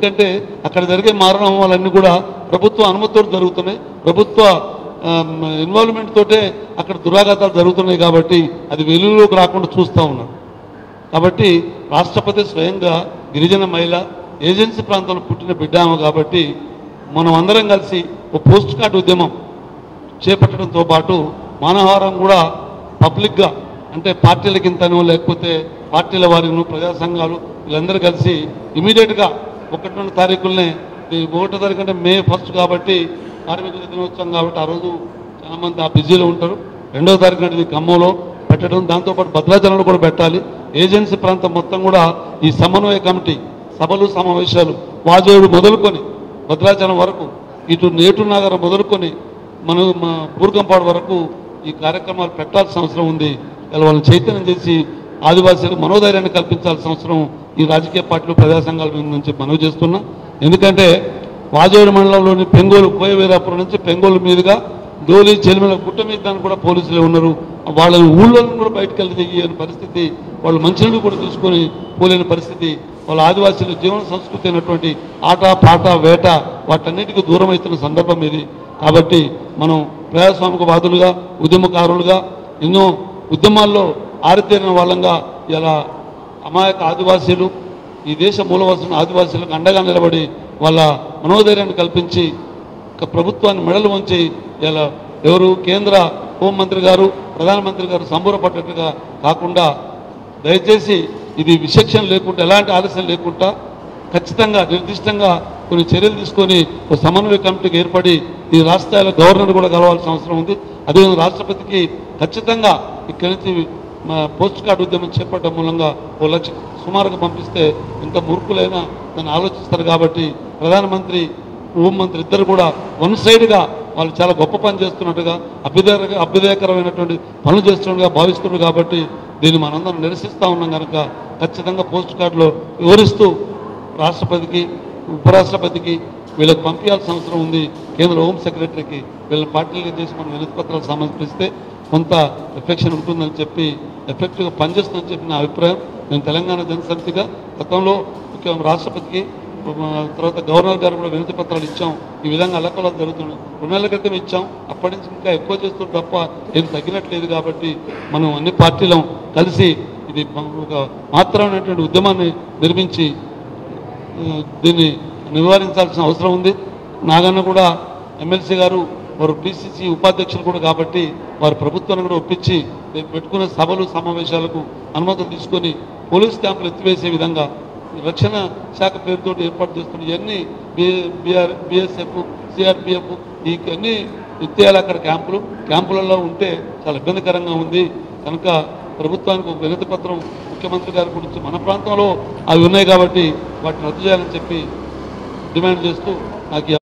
ఎందుకంటే అక్కడ జరిగే మారణహోమాలన్నీ కూడా ప్రభుత్వ అనుమతితో జరుగుతున్నాయి, ప్రభుత్వ ఇన్వాల్వ్మెంట్ తోటే అక్కడ దురాఘాతాలు జరుగుతున్నాయి. కాబట్టి అది వెలుగులోకి రాకుండా చూస్తూ ఉన్నారు. కాబట్టి రాష్ట్రపతి స్వయంగా గిరిజన మహిళ ఏజెన్సీ ప్రాంతంలో పుట్టిన బిడ్డ కాబట్టి మనం అందరం కలిసి ఒక పోస్ట్ కార్డు ఉద్యమం చేపట్టడంతో పాటు మానవహారం కూడా పబ్లిక్గా అంటే పార్టీలకి ఇంతనో లేకపోతే పార్టీల వారిను ప్రజా సంఘాలు వీళ్ళందరూ కలిసి ఇమీడియట్గా 1వ తారీఖులనే 1వ తారీఖు అంటే మే 1 కాబట్టి కార్మిక దినోత్సవం కాబట్టి ఆ రోజు చాలామంది ఆ బిజీలో ఉంటారు. 2వ తారీఖు అనేది ఖమ్మంలో పెట్టడం, దాంతోపాటు భద్రాచలంలో కూడా పెట్టాలి. ఏజెన్సీ ప్రాంతం మొత్తం కూడా ఈ సమన్వయ కమిటీ సభలు సమావేశాలు వాజేడు మొదలుకొని భద్రాచలం వరకు ఇటు నేటు నగరం మొదలుకొని మన బూర్గంపాడు వరకు ఈ కార్యక్రమాలు పెట్టాల్సిన అవసరం ఉంది. ఇలా వాళ్ళని చైతన్యం చేసి ఆదివాసీలకు మనోధైర్యాన్ని కల్పించాల్సిన అవసరం ఈ రాజకీయ పార్టీలు ప్రజా సంఘాల నుంచి మనవి చేస్తున్నా. ఎందుకంటే వాజేడు మండలంలోని పెంగోలు కోయవీరాపురం నుంచి పెంగోలు మీదుగా డోలి చెలిమిల గుట్ట మీద దాన్ని కూడా పోలీసులే ఉన్నారు. వాళ్ళ ఊళ్ళోని కూడా బయటకు వెళ్ళి దిగిన పరిస్థితి, వాళ్ళు మంచినీళ్ళు కూడా తీసుకొని పోలేని పరిస్థితి, వాళ్ళ ఆదివాసీల జీవన సంస్కృతి అయినటువంటి ఆట పాట వేట వాటన్నిటికీ దూరం అవుతున్న సందర్భం ఇది. కాబట్టి మనం ప్రజాస్వామికవాదులుగా ఉద్యమకారులుగా ఎన్నో ఉద్యమాల్లో ఆరితేరిన వాళ్ళంగా ఇలా అమాయక ఆదివాసీలు ఈ దేశ మూలవాసుల ఆదివాసీలకు అండగా నిలబడి వాళ్ళ మనోధైర్యాన్ని కల్పించి ప్రభుత్వాన్ని మెడలు వంచి ఇలా ఎవరు కేంద్ర హోంమంత్రి గారు ప్రధానమంత్రి గారు సంబూరపడ్డట్టుగా కాకుండా దయచేసి ఇది విచక్షణ లేకుండా ఎలాంటి ఆలస్యం లేకుండా ఖచ్చితంగా నిర్దిష్టంగా కొన్ని చర్యలు తీసుకొని ఒక సమన్వయ కమిటీకి ఏర్పడి ఈ రాష్ట్రాల గవర్నర్ కూడా కలవాల్సిన అవసరం ఉంది. అదేవిధంగా రాష్ట్రపతికి ఖచ్చితంగా ఇక్కడి నుంచి పోస్ట్ కార్డు ఉద్యమం చేపట్టడం మూలంగా 1 లక్ష సుమారుగా పంపిస్తే ఎంత మూర్ఖులైనా దాన్ని ఆలోచిస్తారు. కాబట్టి ప్రధానమంత్రి హోంమంత్రి ఇద్దరు కూడా వన్ సైడ్గా వాళ్ళు చాలా గొప్ప పని చేస్తున్నట్టుగా అభ్యుదయకరమైనటువంటి పనులు చేస్తున్నట్టుగా భావిస్తున్నారు. కాబట్టి దీన్ని మనందరం నిరసిస్తూ ఉన్నాం కనుక ఖచ్చితంగా పోస్ట్ కార్డులో వివరిస్తూ రాష్ట్రపతికి ఉపరాష్ట్రపతికి వీళ్ళకి పంపించాల్సిన అవసరం ఉంది. కేంద్ర హోం సెక్రటరీకి వీళ్ళ పార్టీలుగా చేసి మనం వినతి పత్రాలు సమర్పిస్తే కొంత ఎఫెక్షన్ ఉంటుందని చెప్పి ఎఫెక్టివ్గా పనిచేస్తుందని చెప్పి నా అభిప్రాయం. నేను తెలంగాణ జనసమితిగా గతంలో ముఖ్యంగా రాష్ట్రపతికి తర్వాత గవర్నర్ గారు కూడా వినతి పత్రాలు ఇచ్చాం. ఈ విధంగా అల్లకల్లాలు జరుగుతున్నాయి. 2 నెలల క్రితం ఇచ్చాం, అప్పటి నుంచి ఇంకా ఎక్కువ చేస్తుంది తప్ప ఏం తగ్గినట్లేదు. కాబట్టి మనం అన్ని పార్టీలం కలిసి ఇది ఒక మాత్రమైనటువంటి ఉద్యమాన్ని నిర్మించి దీన్ని నివారించాల్సిన అవసరం ఉంది. నాగన్న కూడా ఎమ్మెల్సీ గారు వారు పిసిసి ఉపాధ్యక్షులు కూడా కాబట్టి వారు ప్రభుత్వాన్ని కూడా ఒప్పించి పెట్టుకునే సభలు సమావేశాలకు అనుమతులు తీసుకొని పోలీస్ క్యాంపులు ఎత్తివేసే విధంగా రక్షణ శాఖ పేరుతో ఏర్పాటు చేస్తున్న ఇవన్నీ బిఎస్ఎఫ్ సిఆర్పిఎఫ్ ఇవన్నీ ఎత్తేయాలి. అక్కడ క్యాంపులలో ఉంటే చాలా ఇబ్బందికరంగా ఉంది కనుక ప్రభుత్వానికి ఒక వినతి పత్రం ముఖ్యమంత్రి గారి గురించి మన ప్రాంతంలో అవి ఉన్నాయి కాబట్టి వాటిని రద్దు చేయాలని చెప్పి డిమాండ్ చేస్తూ నాకు